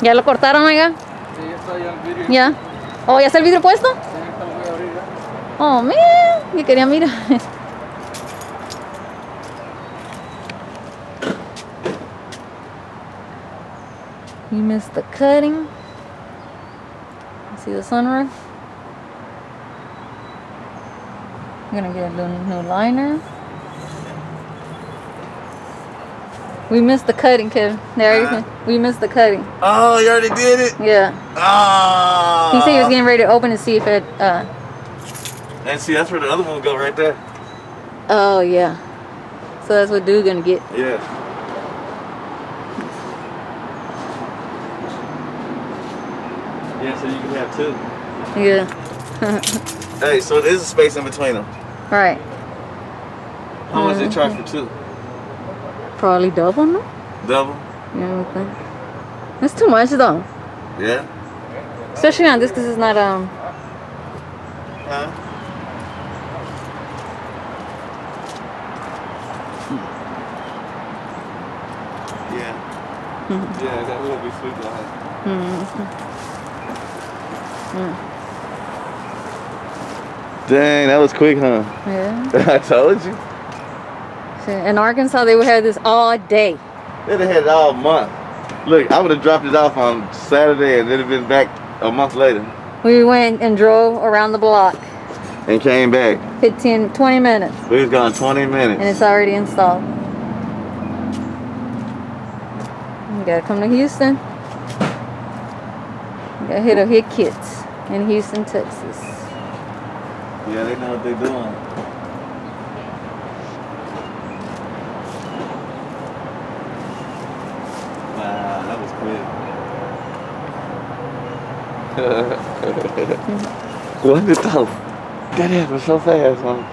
¿Ya lo cortaron, oiga? Sí, ya está ya el vidrio. ¿Ya? Oh, ¿ya está el vidrio puesto? Sí, ahorita lo voy a abrir ya. Oh, man. Yo quería mirar. You missed the cutting. See the sunroof? I'm gonna get a little new liner. We missed the cutting, Kevin. There you go. We missed the cutting. Oh, you already did it? Yeah. Ah. He said he was getting ready to open to see if it, And see, that's where the other one will go right there. oh, yeah. So that's what dude gonna get. Yeah. Yeah, so you can have two. Yeah. Hey, so there's a space in between them. Right. How much they charge for two? Probably double, no? Double? Yeah, okay. That's too much, though. Yeah. Especially on this, because it's not, Huh? Yeah. Yeah, that would be sweet to have. Dang, that was quick, huh? Yeah. I told you. In Arkansas, they would have this all day. They'd have had it all month. Look, I would have dropped it off on Saturday and it'd have been back a month later. We went and drove around the block. And came back. 20 minutes. We was gone 20 minutes. And it's already installed. You gotta come to Houston. You gotta hit a hit kits in Houston, Texas. Yeah, they know what they're doing. Wow, that was quick. What the hell? That happened so fast, man.